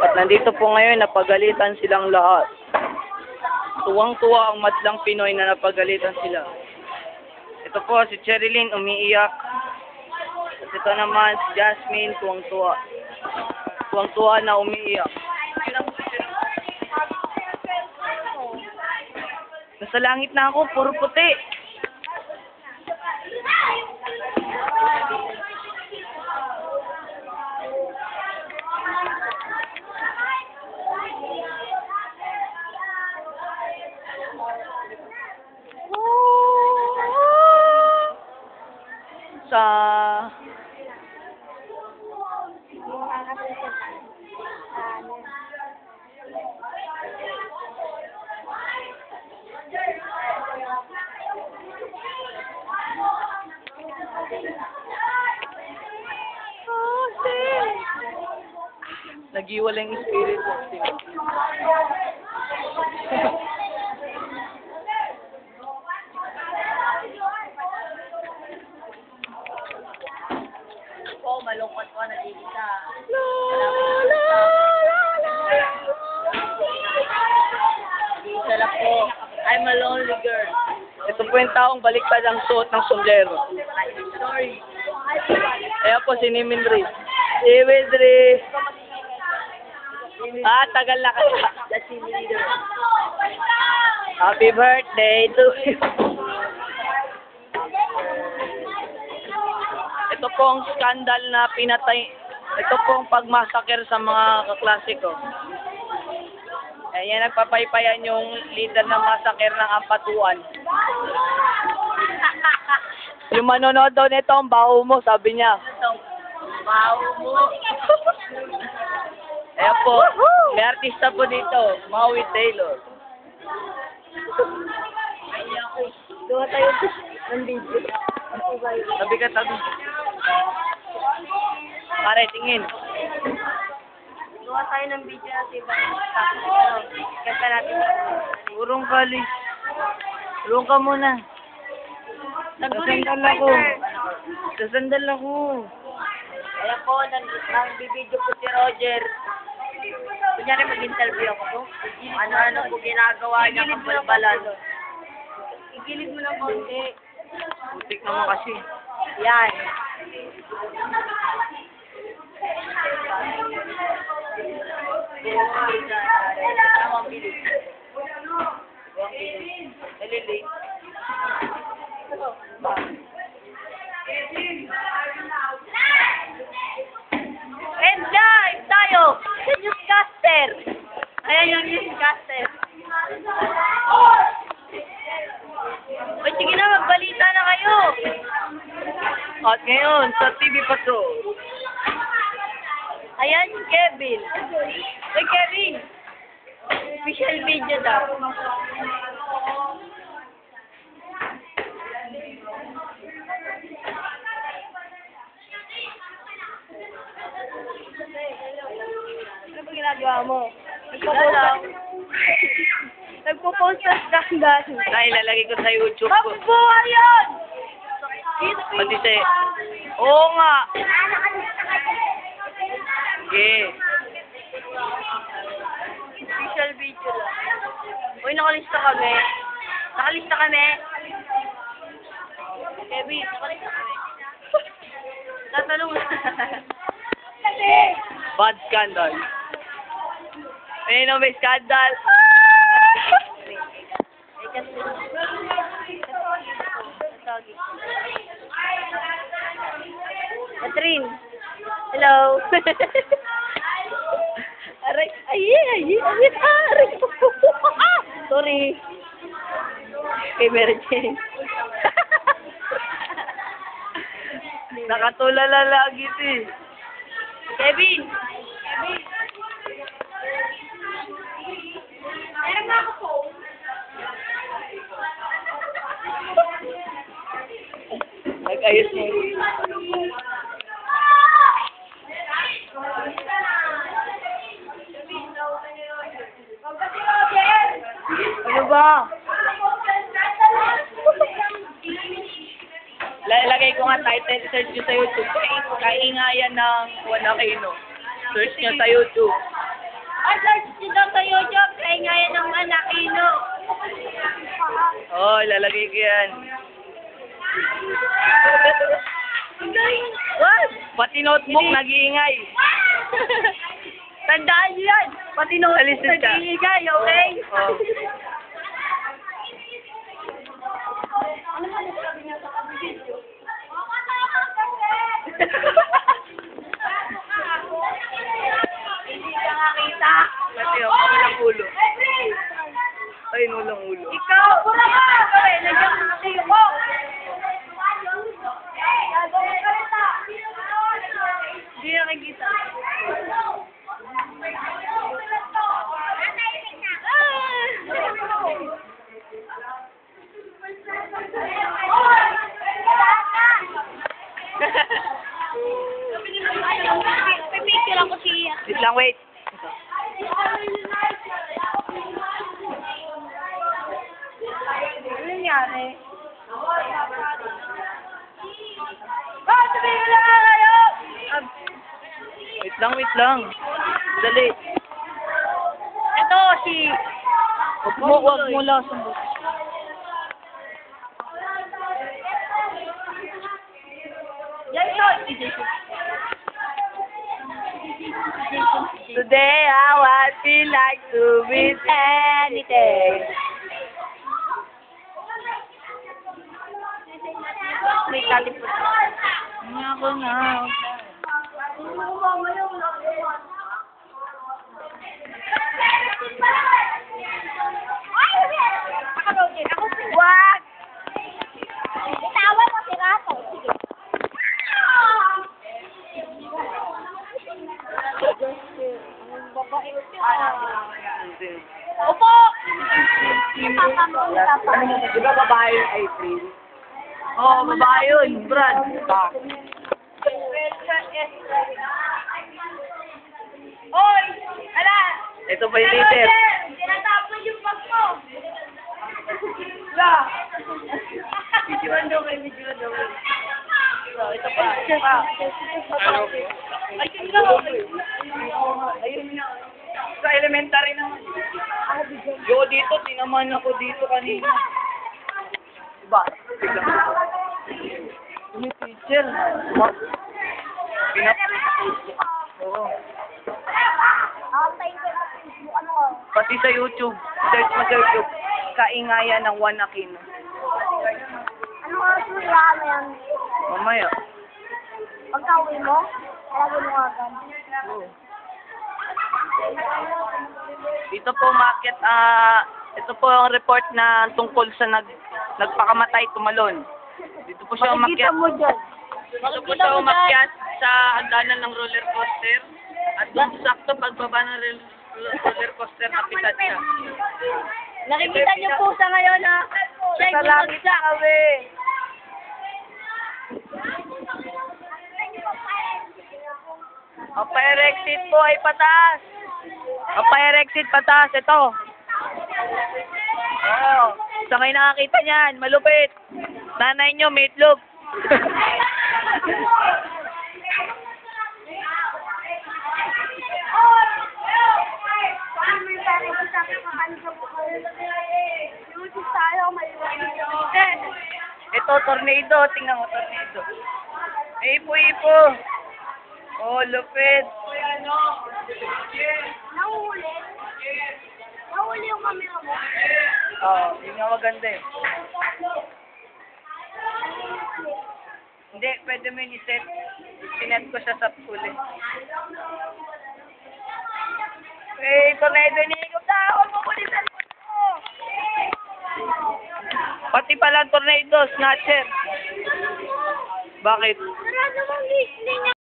At nandito po ngayon, napagalitan silang lahat. Tuwang-tuwa ang madlang Pinoy na napagalitan sila. Ito po, si Cherilyn umiiyak. At ito naman, si Jasmine, tuwang-tuwa. Tuwang-tuwa na umiiyak. Nasa langit na ako, puro puti. Sa nagiwala yung spirit box. Po, malungkot ko na dito sa... Dito lang po. I'm a lonely girl. Ito po yung taong baliktad ang suot ng sombrero. Sorry. Ayan po si Nimindri. Si Widri. Tagal na kasi. The team leader. Happy birthday to you. Ito po ang skandal na pinatay. Ito po ang pagmasaker sa mga kaklase ko. Ayan, nagpapaypayan yung leader ng masaker ng Ampatuan. Yung manonood daw nito, ang baho mo, sabi niya. Wow mo. Ayan po, may artista po dito, Maui Taylor. Gawa tayo ng video. Sabi ka, tabi. Pare, tingin. Gawa tayo ng video natin ba? Kanta natin. Urong kali. Urong ka muna. Sasandal ako. Sasandal ako. Ayan po, nang bibidyo po si Roger. Kunyari mag-interview ako po. Ano-ano po ginagawa niya ng balbalan. Igilid mo ng konti. Putik naman kasi. Yan. Tamang bilis. Nalili. And live tayo sa newscaster. Ayan yung newscaster. Uy, sige na, magbalita na kayo. At ngayon, sa TV Patrol. Ayan si Kevin. Uy, Kevin. Official video daw. Ano ba ginagawa mo? Nagpo-post sa skandal. Na ilalagay ko sa YouTube ko. Mabubuhay yun! Pati sa... Oo nga. Okay. Official video lang. Uy, nakalista kami. Nakalista kami. Kevin, nakalista kami. Tatanong na. Bad scandal. Ayun o, may scandal. Catherine. Hello. Aray, aray. Sorry. Kay Mary Jane. Nakatulala lagi ito eh. Kevin. Meron nga ako po. Nag-ayos mo. Ano ba? Lalagay ko nga title, search nyo sa YouTube. Kaingayan ng Wanakino. Search nyo sa YouTube. search nyo daw sa YouTube, kaya nga yan ng Manakino. Oh, ilalagay ko yan. What? Pati notebook, nag-iingay. Tandaan nyo yan. Pati nung Alisin ka. nag-iingay, okay? Oh. Ano man ang sabi niya sa video? Hindi ka nakita. Pati ako, walang ulo. Ay, walang ulo. Ikaw, pura ka! Nandiyan mo na kayo ko! Hindi nakikita. Pipicture ako siya. Wait lang, wait. Ano nangyari? Sabihin na nga kayo! Wait lang. Dali. Ito si... Wag mo lang sumbot. Jason! Today, I feel like to be anything. May talipot. Ako na. Wag! Itawa mo si Rato. Sige. Opo! Di ba babae yung April? Oo, babae yun, Brad. Oy! Ala! Ito pa yung leader. Tinatapon yung bag mo! La! Videoan daw kayo. So, ito pa. Ano? Ayun na! Ayun na. Sa elementary naman. Yo, dito, tinaman ako dito kanina. Diba? Yung teacher. Oo. Pati sa YouTube. Search mo sa YouTube. Kaingayan ng Juan Aquino. Ano nga suya na yan? Mamaya. Pagka-uwi mo, alagay mo agad. Oo. Dito po umakyat, ito po ang report na tungkol sa nagpakamatay tumalon. Dito po siya umakyat. mo dyan. Dito po siya umakyat sa hagdanan ng roller coaster. At doon sakto pagbaba ng roller coaster, napitat siya. Nakikita niyo po sa ngayon na siya Sa langit na kami. Ang fire exit po ay pataas. Ang fire exit pataas. Ito. Oo. Sa kayo nakakita niyan. Malupit. Nanay nyo, may itlog. Ito, tornado. Tingnan mo, tornado. May ipo-ipo. Oh, lupit. Nahuli. Nahuli yung camera mo. Oh, yun nga maganda eh. Hindi, pwede mo yun i-set. Sinet ko siya sa huli. Eh, tornado, iniikot na ako. Pupulisan mo. Pati pala tornado, snatcher. Bakit? Wala namang listening